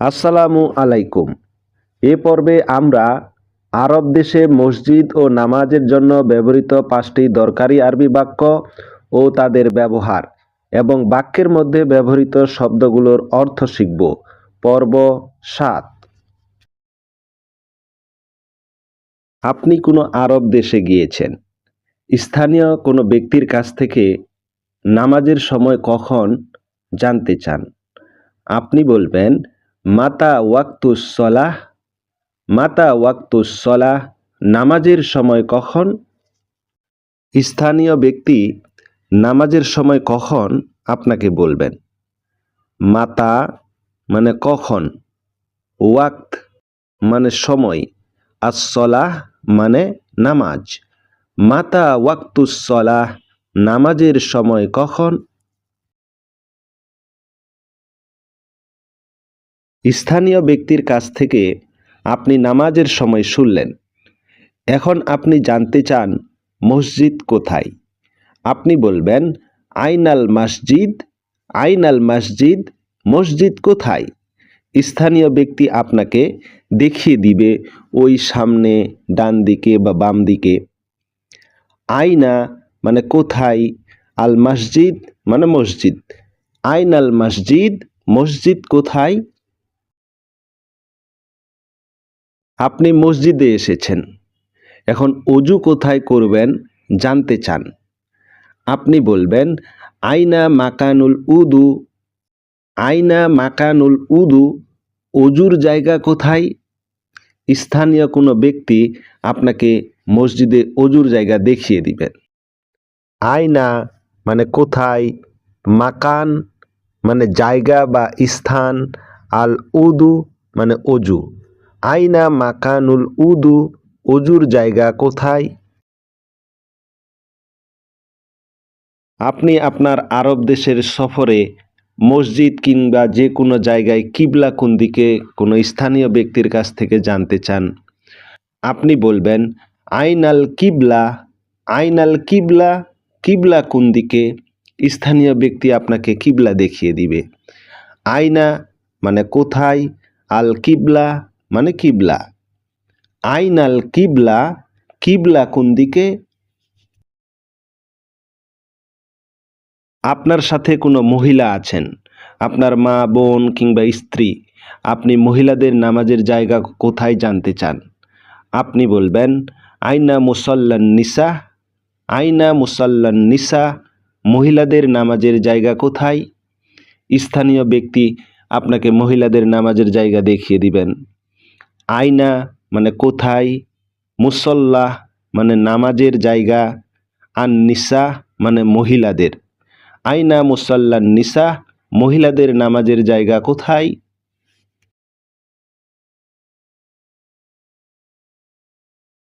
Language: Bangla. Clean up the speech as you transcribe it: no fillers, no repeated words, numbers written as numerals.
আসসালামু আলাইকুম। এ পর্বে আমরা আরব দেশে মসজিদ ও নামাজের জন্য ব্যবহৃত 5টি দরকারি আরবি বাক্য ও তাদের ব্যবহার এবং বাক্যের মধ্যে ব্যবহৃত শব্দগুলোর অর্থ শিখব। পর্ব 7। আপনি কোনো আরব দেশে গিয়েছেন। স্থানীয় কোনো ব্যক্তির কাছ থেকে নামাজের সময় কখন জানতে চান। আপনি বলবেন মাতা ওয়াক্তুস সলাহ। মাতা ওয়াক্তুস সলাহ, নামাজের সময় কখন। স্থানীয় ব্যক্তি নামাজের সময় কখন আপনাকে বলবেন। মাতা মানে কখন, ওয়াক্ত মানে সময়, আর সলাহ মানে নামাজ। মাতা ওয়াক্তুস সলাহ, নামাজের সময় কখন। স্থানীয় ব্যক্তির কাছ থেকে আপনি নামাজের সময় শুনলেন। এখন আপনি জানতে চান মসজিদ কোথায়। আপনি বলবেন আইনাল মসজিদ। আইনাল মসজিদ, মসজিদ কোথায়। স্থানীয় ব্যক্তি আপনাকে দেখিয়ে দিবে ওই সামনে, ডান দিকে বা বাম দিকে। আইনা মানে কোথায়, আল মসজিদ মানে মসজিদ। আইনাল মসজিদ, মসজিদ কোথায়। আপনি মসজিদে এসেছেন, এখন অজু কোথায় করবেন জানতে চান। আপনি বলবেন আইনা মাকানুল উদু। আইনা মাকানুল উদু, অজুর জায়গা কোথায়। স্থানীয় কোনো ব্যক্তি আপনাকে মসজিদে অজুর জায়গা দেখিয়ে দিবেন। আইনা মানে কোথায়, মাকান মানে জায়গা বা স্থান, আল উদু মানে অজু। আইনা মাকানুল উদু, অজুর জায়গা কোথায়। আপনি আপনার আরব দেশের সফরে মসজিদ কিংবা যে কোনো জায়গায় কিবলা কোন দিকে কোনো স্থানীয় ব্যক্তির কাছ থেকে জানতে চান। আপনি বলবেন আইনাল কিবলা। আইনাল কিবলা, কিবলা কোন দিকে। স্থানীয় ব্যক্তি আপনাকে কিবলা দেখিয়ে দিবে। আইনা মানে কোথায়, আল কিবলা মানে কিবলা। আইনাল কিবলা, কিবলা কোন দিকে। আপনার সাথে কোনো মহিলা আছেন, আপনার মা, বোন কিংবা স্ত্রী। আপনি মহিলাদের নামাজের জায়গা কোথায় জানতে চান। আপনি বলবেন আইনা মুসাল্লান নিসা। আইনা মুসাল্লান নিসা, মহিলাদের নামাজের জায়গা কোথায়। স্থানীয় ব্যক্তি আপনাকে মহিলাদের নামাজের জায়গা দেখিয়ে দিবেন। আইনা মানে কোথায়, মুসল্লাহ মানে নামাজের জায়গা, আন নিসা মানে মহিলাদের। আইনা মুসাল্লান নিসা, মহিলাদের নামাজের জায়গা কোথায়।